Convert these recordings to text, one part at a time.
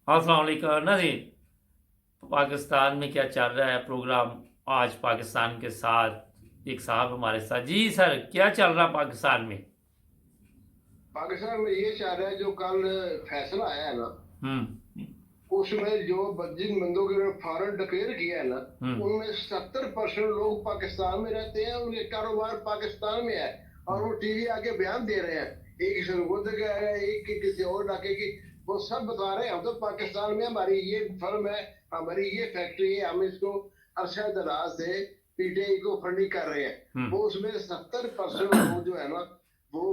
अस्सलाम वालेकुम नाज़रीन। पाकिस्तान में क्या चल रहा है प्रोग्राम। आज पाकिस्तान के साथ एक साहब हमारे साथ। जी सर, क्या चल रहा पाकिस्तान में। पाकिस्तान में ये चाह रहा है जो कल फैसला आया है ना, हम्म। उसमें जो जिन बंदों के फॉरेन डिक्लेयर किया है ना, हम्म। उनमें 70% लोग पाकिस्तान में रहते हैं, उनके कारोबार पाकिस्तान में है। और वो टीवी आके बयान दे रहे हैं, एक सरगोद का है, एक किसी और इलाके की। वो सब बता रहे हैं हम तो पाकिस्तान में हमारी ये फर्म है, हमारी ये फैक्ट्री है, हम इसको अरसा दराज से पीटीआई को फंडिंग कर रहे हैं। हम्म। वो उसमें 70% लोग जो है ना, वो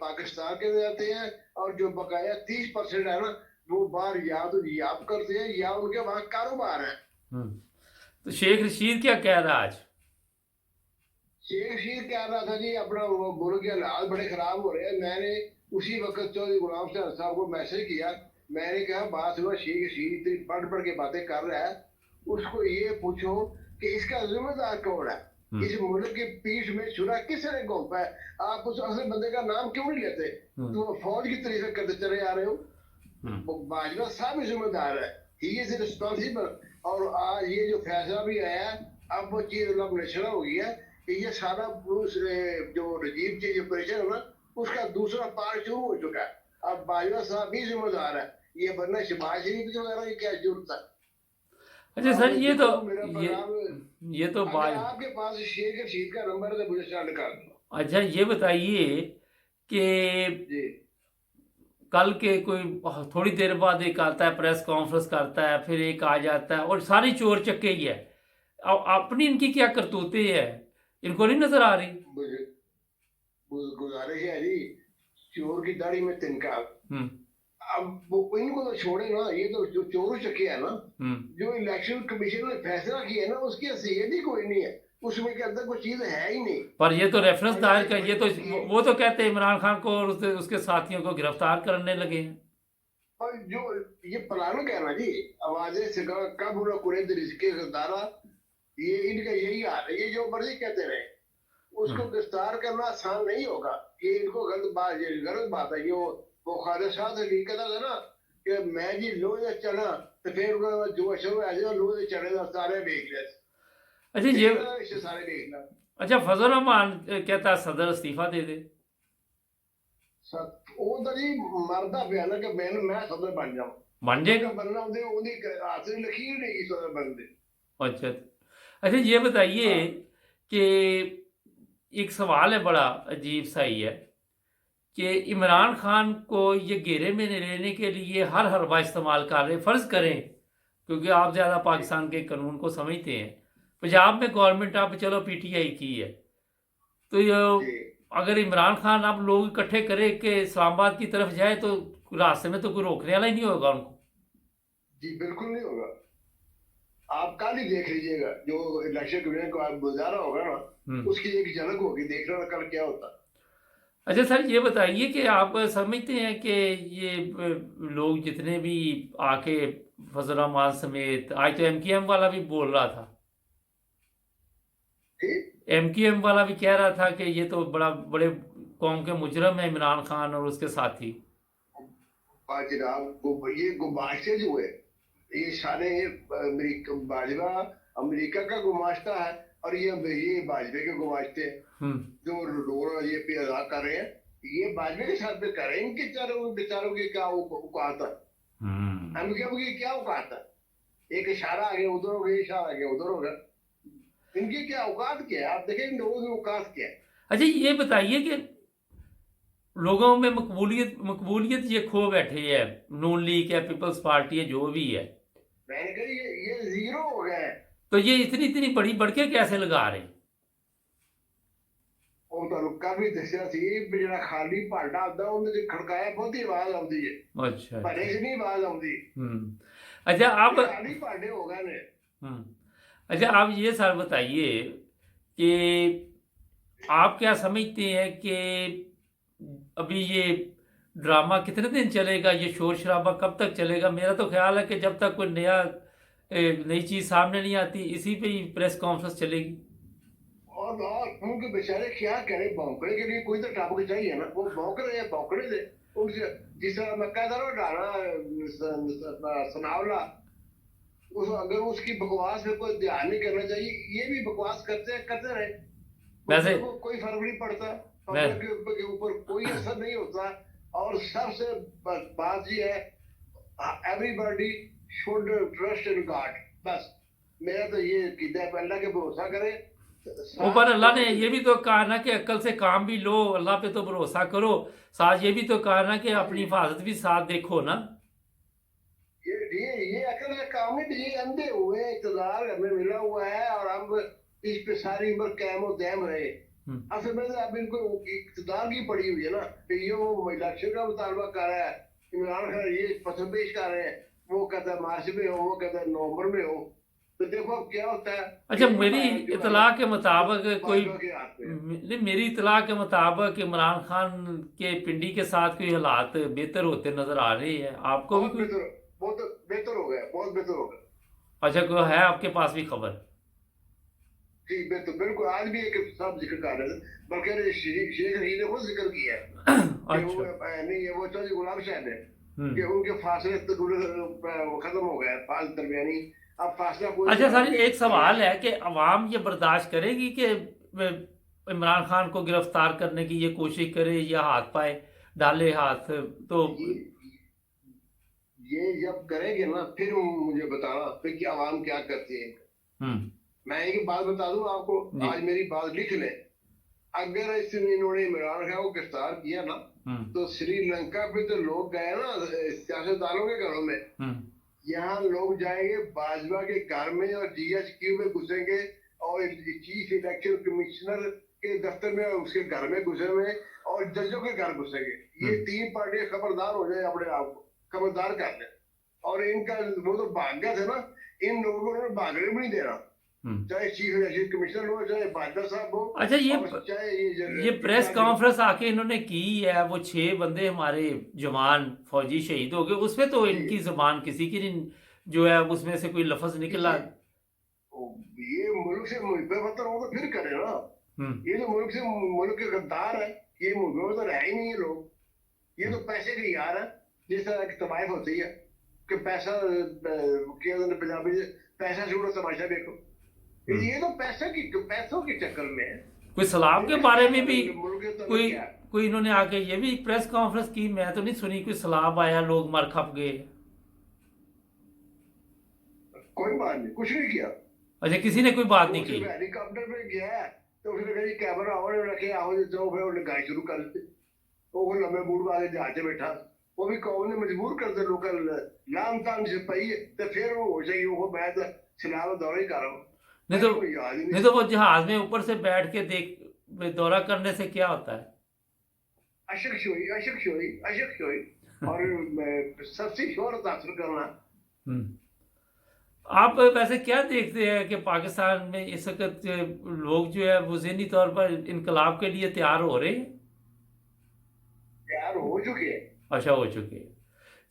पाकिस्तान के रहते हैं। और जो बकाया 30% है ना, वो बाहर या तो याब करते हैं या उनके वहां कारोबार है। हम्म। तो शेख रशीद क्या कह रहा है आज। शेख रशीद कह रहा था जी, अपना वो बोल के हालात बड़े खराब हो रहे हैं। मैंने उसी वक्त चौधरी गुलाम साहब को मैसेज किया। मैंने कहा बात हुआ, शेख रशीद पढ़ पढ़ के बातें कर रहा है, उसको ये पूछो कि इसका जिम्मेदार कौन है। हम्म। इस मुल्क की पीठ में छुरा किसने घोंपा है। आप उस असल बंदे का नाम क्यों नहीं लेते। हम्म। तो फौज की तारीफ करते चले आ रहे हो। हम्म। बाजवा साहब ही जिम्मेदार है, ही इज रिस्पॉन्सिबल। और आज ये जो फैसला भी आया, अब वो चीज मतलब नेशनल हो गई है कि ये सारा जो रजीब चेंज ऑपरेशन है ना, उसका दूसरा पार्ट शुरू हो चुका है। अब बाजवा साहब भी जिम्मेदार है, ये वरना शहबाज शरीफ वगैरह की क्या जरूरत है। अच्छा अब सर, ये तो देखो मेरा ये पैगाम, ये तो अगर बात। आपके पास शेख रशीद का नंबर है तो मुझे स्टार्ट कर दो। अच्छा, ये बताइए कि जी कल के कोई थोड़ी देर बाद एक आता है, प्रेस कॉन्फ्रेंस करता है, फिर एक आ जाता है और सारी चोर चक्के ही है। अब अपनी इनकी क्या करतूतें है, इनको नहीं नजर आ रही। मुझे गुजारिश है जी, चोर की दाढ़ी में तिनका। हम्म। अब वो इनको तो छोड़े ना, ये तो जो चोर चक्के है ना, हम्म। जो इलेक्शन कमीशन ने फैसला किया है ना, उसकी हैसियत ही कोई नहीं है। उसमें के अंदर कोई चीज है ही नहीं। पर ये तो रेफरेंस अगर दायर एक कर, ये तो ये वो तो कहते हैं इमरान खान को और उसके साथियों को गिरफ्तार करने लगे हैं। और जो ये प्लान है ना जी, आवाजें से कब उन्हें कुरेद रिस्के दारा, ये इनका यही हाल है। ये जो मर्जी कहते रहे, उसको हम्म। गिरफ्तार करना आसान नहीं होगा। ये इनको गलत बात है। ये वो खालिद शाह से कहता था ना कि मैं जी लोहे से चढ़ा, तो फिर उन्होंने जो अशर में आ लोहे से चढ़े तो सारे देख लिया। अच्छा ये देखना इसे सारे देखना। अच्छा, फजल रहमान कहता है सदर इस्तीफा दे दे। वो तो जी मरदा पिया ना कि मैं सदर बन जाऊं। मान सदर जाएगा। का बनना ਉਹਦੀ हाथ से लकीर नहीं की सदर बनते। अच्छा। अच्छा, ये बताइए हाँ कि एक सवाल है, बड़ा अजीब सा ही है कि इमरान खान को ये घेरे में लेने के लिए हर हरबा इस्तेमाल कर रहे, फर्ज करें, क्योंकि आप ज़्यादा जी पाकिस्तान के कानून को समझते हैं। पंजाब में गवर्नमेंट अब चलो पीटीआई की है, तो ये जी अगर इमरान खान अब लोग इकट्ठे करे कि इस्लामाबाद की तरफ जाए, तो रास्ते में तो कोई रोकने वाला ही नहीं होगा उनको। जी बिल्कुल नहीं होगा। आप कल ही देख लीजिएगा, जो इलेक्शन कमीशन को आप गुजारा होगा ना, हम्म। उसकी एक झलक होगी, देख रहे हो कल क्या होता। अच्छा सर, ये बताइए कि आप समझते हैं कि ये लोग जितने भी आके, फजल रहमान समेत, आज तो एमक्यूएम वाला भी बोल रहा था, ठीक। एमक्यूएम वाला भी कह रहा था कि ये तो बड़ा बड़े कौम के मुजरम है इमरान खान और उसके साथी। जनाब ये गुमाश्ते जो है, ये सारे अमेरिका बाजवा अमेरिका का गुमाश्ता है। और ये बाजवे के गुमाश्ते हैं हम्म। जो रोल ये पे अदा कर रहे हैं। ये बाजवे के साथ पे कर रहे हैं। इनके चारों बेचारों की क्या औकात है। हम्म। हम क्या की क्या औकात है। एक इशारा आगे उधर हो गया, इशारा आगे उधर हो गया। इनकी क्या औकात क्या है, आप देखें इन लोगों की औकात क्या है। अच्छा, ये बताइए कि लोगों में मकबूलियत मकबूलियत ये खो बैठे है, नून लीग है, पीपल्स पार्टी है, जो भी है, मैंने कहा ये जीरो हो गए हैं। तो ये इतनी इतनी बड़ी बढ़के कैसे लगा रहे हैं। ਉਹ ਤੁਹਾਨੂੰ ਕਾਫੀ ਦੱਸਿਆ ਸੀ ਵੀ ਜਿਹੜਾ ਖਾਲੀ ਭਾਂਡਾ ਹੁੰਦਾ ਉਹਦੇ ਚ ਖੜਕਾਇਆ ਬਹੁਤੀ ਆਵਾਜ਼ ਆਉਂਦੀ ਹੈ, अच्छा ਭਰੇ अच्छा। ਚ नहीं आवाज आਉਂਦੀ। अच्छा आप। ये खाली भांडे हो गए ने। हम्म। अच्छा, आप ये सर बताइए कि आप क्या समझते हैं कि अभी ये ड्रामा कितने दिन चलेगा, ये शोर शराबा कब तक चलेगा। मेरा तो ख्याल है कि जब तक कोई नई चीज़ सामने नहीं आती, इसी पे ही प्रेस कॉन्फ्रेंस चलेगी। और उनके बेचारे क्या करें, भौंकने के लिए कोई तो टॉपिक चाहिए ना, वो भौंक रहे हैं भौंकने दे। उनसे जिस तरह मैं कहता रहा डाना सनावला, उस अगर उसकी बकवास पे कोई ध्यान नहीं करना चाहिए, ये भी बकवास करते रहे, वैसे उसको कोई फर्क नहीं पड़ता, मैं पब्लिक के ऊपर कोई असर नहीं होता। और सबसे बात ये है, everybody should trust in God, बस मेरा तो ये कीदा है, अल्लाह के भरोसा करे। ऊपर अल्लाह ने ये भी तो कहा ना कि अक्ल से काम भी लो, अल्लाह पे तो भरोसा करो, साथ ये भी तो कहा ना कि अपनी हिफाजत भी साथ देखो ना। ये अकल का काम है, ये अंधे हुए, इक़्तिदार हमें मिला हुआ है और हम इस पे सारी उम्र कायम और दायम रहे। असल में अब इनको इक़्तिदार की पड़ी हुई है ना, कि ये वो इलेक्शन का मुतालबा कर रहा है, इमरान खान ये पसंद पेश कर रहे हैं, वो कहता है मार्च में हो, वो कहता है नवंबर में हो, तो देखो अब क्या होता है। अच्छा, मेरी इतला के मुताबिक कोई नहीं, मेरी इतला के मुताबिक इमरान खान के पिंडी के साथ कोई हालात बेहतर होते नजर आ रहे हैं, आपको भी कोई? बहुत बेहतर हो गया, बहुत बेहतर हो गया। अच्छा, कोई है आपके पास भी खबर? जी बेहतर, बिल्कुल, आज भी एक सब जिक्र कर रहे थे, बल्कि शेख रशीद ने खुद जिक्र किया है अच्छा, नहीं, वो चौधरी गुलाम शाह ने, कि उनके फासले खत्म हो गए, फास दरमियानी, अब फासला कोई। अच्छा सर, एक सवाल है कि अवाम ये बर्दाश्त करेगी कि इमरान खान को गिरफ्तार करने की ये कोशिश करे या हाथ पाए डाले हाथ? तो ये जब करेंगे ना, फिर मुझे बताना फिर कि अवाम क्या करती है। मैं एक बात बता दूं आपको, आज मेरी बात लिख ले, अगर इन्होंने इमरान खान को गिरफ्तार किया ना, तो श्रीलंका पे तो लोग गए ना सियासतदानों के घरों में, यहाँ लोग जाएंगे भाजपा के घर में और GHQ में घुसेंगे और चीफ इलेक्शन कमिश्नर के दफ्तर में और उसके घर में घुसेंगे और जजों के घर घुसेंगे। ये तीन पार्टियां खबरदार हो जाए, अपने आप को खबरदार कर ले। और इनका वो तो भाग गए थे ना, इन लोगों को भागने भी नहीं दे रहा, चाहे चीफ इलेक्शन कमिश्नर हो, चाहे बादल साहब हो। अच्छा, ये प्रेस कॉन्फ्रेंस आके इन्होंने की है, वो 6 बंदे हमारे जवान फौजी शहीद हो गए, उसमें तो इनकी जुबान किसी की नहीं जो है उसमें से कोई लफ्ज निकला। ये मुल्क से बेबतर हो तो फिर करे ना, ये तो मुल्क के गद्दार है, ये मुल्क में तो रह ही नहीं है लोग, ये तो पैसे के यार है। जिस तरह की तमाइफ होती है कि पैसा पंजाबी पैसा छोड़ो तमाशा देखो, ये तो पैसों के चक्कर में है। कोई सलाब के बारे में भी कोई इन्होंने आके ये भी प्रेस कॉन्फ्रेंस की, मैं तो नहीं सुनी कोई सलाब आया, लोग मर खप गए। कोई बात नहीं, कुछ नहीं किया। अच्छा, किसी ने कोई बात नहीं की? हेलीकॉप्टर में गया है तो फिर कहीं कैमरा और रखे आओ जो फिर उन्हें गाड़ी शुरू कर दी, वो लंबे बूढ़ वाले जहाज बैठा, वो भी कौन ने मजबूर कर दे लोग लाम ताम से पई, तो फिर वो हो जाएगी, वो मैं तो सलाम दौरे ही कर रहा हूँ। नहीं तो वो जहाज में ऊपर से बैठ के दौरा करने से क्या होता है? अशक हुई और सबसे शोहरत हासिल करना। आप वैसे क्या देखते हैं कि पाकिस्तान में इस वक्त लोग जो है वो ज़हनी तौर पर इनकलाब के लिए तैयार हो रहे हैं? तैयार हो चुके हैं। अच्छा, हो चुके हैं।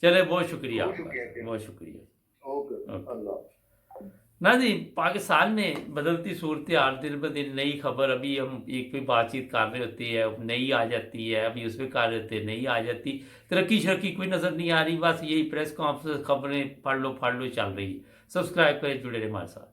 चले, बहुत शुक्रिया, बहुत शुक्रिया। ओके। ना जी, पाकिस्तान में बदलती सूरत हाल, दिन ब दिन नई खबर, अभी हम एक पे बातचीत कर रहे होती है, नई आ जाती है, अभी उस पर कर रहे थे, नई आ जाती, तरक्की शरक्की कोई नज़र नहीं आ रही, बस यही प्रेस कॉन्फ्रेंस खबरें पढ़ लो चल रही है। सब्सक्राइब करें, जुड़े रहे हमारे साथ।